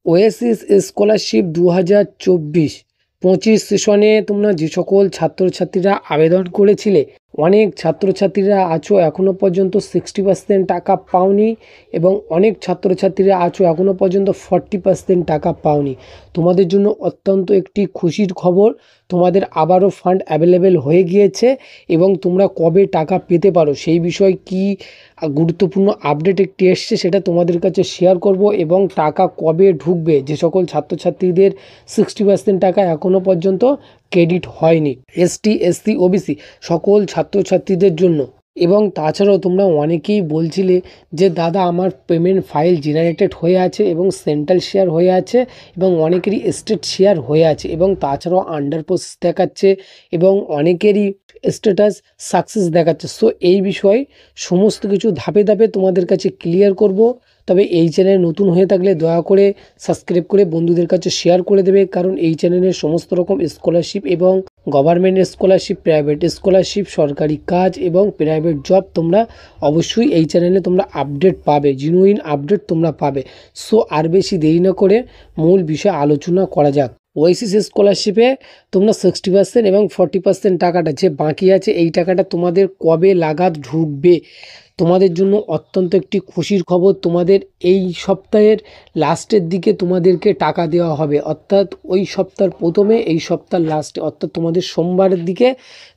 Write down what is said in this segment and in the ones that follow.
Oasis scholarship 2024-25 সেশনে তোমরা যে সকল ছাত্রছাত্রীরা আবেদন করেছিলে, অনেক ছাত্রছাত্রীরা আছো এখনও পর্যন্ত 60% টাকা পাওনি এবং অনেক ছাত্রছাত্রীরা আছো এখনও পর্যন্ত 40% টাকা পাওনি। তোমাদের জন্য অত্যন্ত একটি খুশির খবর, তোমাদের আবারও ফান্ড অ্যাভেলেবেল হয়ে গিয়েছে এবং তোমরা কবে টাকা পেতে পারো সেই বিষয়ে কি গুরুত্বপূর্ণ আপডেট একটি এসছে সেটা তোমাদের কাছে শেয়ার করব। এবং টাকা কবে ঢুকবে, যে সকল ছাত্রছাত্রীদের 60% টাকা এখনও পর্যন্ত ক্রেডিট হয়নি, এসটি এসসি ওবিসি সকল ছাত্রছাত্রীদের জন্য। এবং তাছাড়াও তোমরা অনেকেই বলছিলে যে দাদা আমার পেমেন্ট ফাইল জেনারেটেড হয়ে আছে এবং সেন্ট্রাল শেয়ার হয়ে আছে এবং অনেকেরই স্টেট শেয়ার হয়ে আছে এবং তাছাড়াও আন্ডার প্রসেস দেখাচ্ছে এবং অনেকেরই স্ট্যাটাস সাকসেস দেখাচ্ছে। সো এই বিষয়ে সমস্ত কিছু ধাপে ধাপে তোমাদের কাছে ক্লিয়ার করব। তবে এই চ্যানেল নতুন হয়ে থাকলে দয়া করে সাবস্ক্রাইব করে বন্ধুদের কাছে শেয়ার করে দেবে, কারণ এই চ্যানেলের সমস্ত রকম স্কলারশিপ এবং গভর্নমেন্ট স্কলারশিপ, প্রাইভেট স্কলারশিপ, সরকারি কাজ এবং প্রাইভেট জব তোমরা অবশ্যই এই চ্যানেলে তোমরা আপডেট পাবে, জেনুইন আপডেট তোমরা পাবে। সো আর বেশি দেরি না করে মূল বিষয়ে আলোচনা করা যাক। ওয়েসিস স্কলারশিপে তোমরা 60% এবং 40% টাকাটা যে বাকি আছে, এই টাকাটা তোমাদের কবে লাগাত ঢুকবে তোমাদের জন্য অত্যন্ত একটি খুশির খবর। তোমাদের এই সপ্তাহের লাস্টের দিকে তোমাদেরকে টাকা দেওয়া হবে, অর্থাৎ ওই সপ্তাহের প্রথমে এই সপ্তাহের লাস্টে, অর্থাৎ তোমাদের সোমবারের দিকে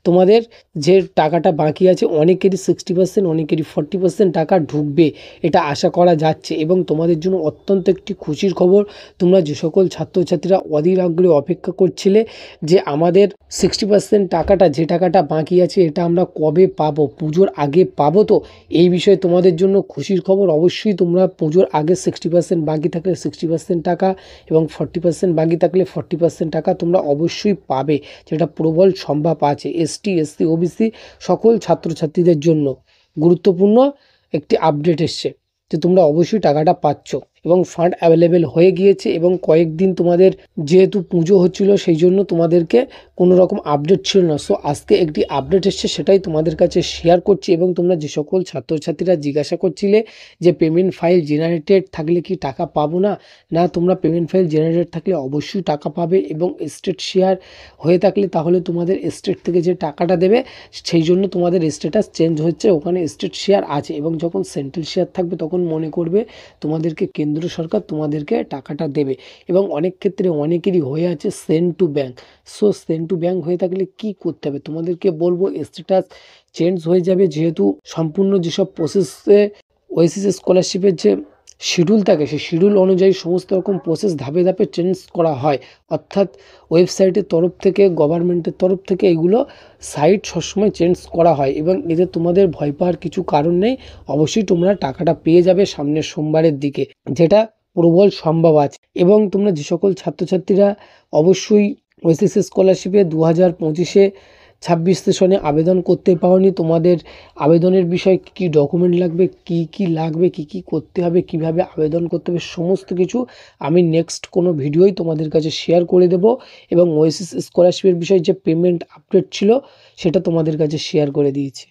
তোমাদের যে টাকাটা বাকি আছে, অনেকেরই 60% অনেকেরই 40% টাকা ঢুকবে, এটা আশা করা যাচ্ছে। এবং তোমাদের জন্য অত্যন্ত একটি খুশির খবর, তোমরা যে সকল ছাত্রছাত্রীরা অধীর আগ্রহে অপেক্ষা করছিলে যে আমাদের 60% টাকাটা, যে টাকাটা বাকি আছে এটা আমরা কবে পাবো, পুজোর আগে পাবো, তো এই বিষয়ে তোমাদের জন্য খুশির খবর। অবশ্যই তোমরা পুজোর আগে 60% বাকি থাকলে 60% টাকা এবং 40% বাকি থাকলে 40% টাকা তোমরা অবশ্যই পাবে, যেটা প্রবল সম্ভব আছে এসটি এসসি ওবিসি সকল ছাত্রছাত্রীদের জন্য। গুরুত্বপূর্ণ একটি আপডেট এসছে যে তোমরা অবশ্যই টাকাটা পাচ্ছ এবং ফান্ড অ্যাভেলেবেল হয়ে গিয়েছে। এবং কয়েকদিন তোমাদের যেহেতু পুজো হচ্ছিল সেই জন্য তোমাদেরকে কোনো রকম আপডেট ছিল না। সো আজকে একটি আপডেট এসছে, সেটাই তোমাদের কাছে শেয়ার করছি। এবং তোমরা যে সকল ছাত্রছাত্রীরা জিজ্ঞাসা করছিলে যে পেমেন্ট ফাইল জেনারেটেড থাকলে কি টাকা পাবো না, না তোমরা পেমেন্ট ফাইল জেনারেটেড থাকলে অবশ্যই টাকা পাবে এবং স্টেট শেয়ার হয়ে থাকলে তাহলে তোমাদের স্টেট থেকে যে টাকাটা দেবে সেই জন্য তোমাদের স্ট্যাটাস চেঞ্জ হচ্ছে, ওখানে স্টেট শেয়ার আছে। এবং যখন সেন্ট্রাল শেয়ার থাকবে তখন মনে করবে তোমাদেরকে কেন্দ্র সরকার তোমাদেরকে টাকাটা দেবে। এবং অনেক ক্ষেত্রে অনেকেরই হয়ে আছে send to bank. So send to bank হয়ে থাকলে কি করতে হবে, তোমাদেরকে বলবো স্ট্যাটাস চেঞ্জ হয়ে যাবে, যেহেতু সম্পূর্ণ যেসব প্রসেসে ওয়েসিস স্কলারশিপের যে শিডিউল থাকে সেই শিডিউল অনুযায়ী সমস্ত রকম প্রসেস ধাপে ধাপে চেঞ্জ করা হয়, অর্থাৎ ওয়েবসাইটের তরফ থেকে, গভর্নমেন্টের তরফ থেকে এগুলো সাইট সবসময় চেঞ্জ করা হয়। এবং এতে তোমাদের ভয় পাওয়ার কিছু কারণ নেই, অবশ্যই তোমরা টাকাটা পেয়ে যাবে সামনের সোমবারের দিকে, যেটা প্রবল সম্ভব আছে। এবং তোমরা যে সকল ছাত্রছাত্রীরা অবশ্যই ওয়েসিস স্কলারশিপে 2025-26 সেশনে আবেদন করতে পারোনি, তোমাদের আবেদনের বিষয়ে কী ডকুমেন্ট লাগবে, কি লাগবে, কি করতে হবে, কিভাবে আবেদন করতে হবে, সমস্ত কিছু আমি নেক্সট কোনো ভিডিওই তোমাদের কাছে শেয়ার করে দেব। এবং ওয়েসিস স্কলারশিপের বিষয়ে যে পেমেন্ট আপডেট ছিল সেটা তোমাদের কাছে শেয়ার করে দিয়েছি।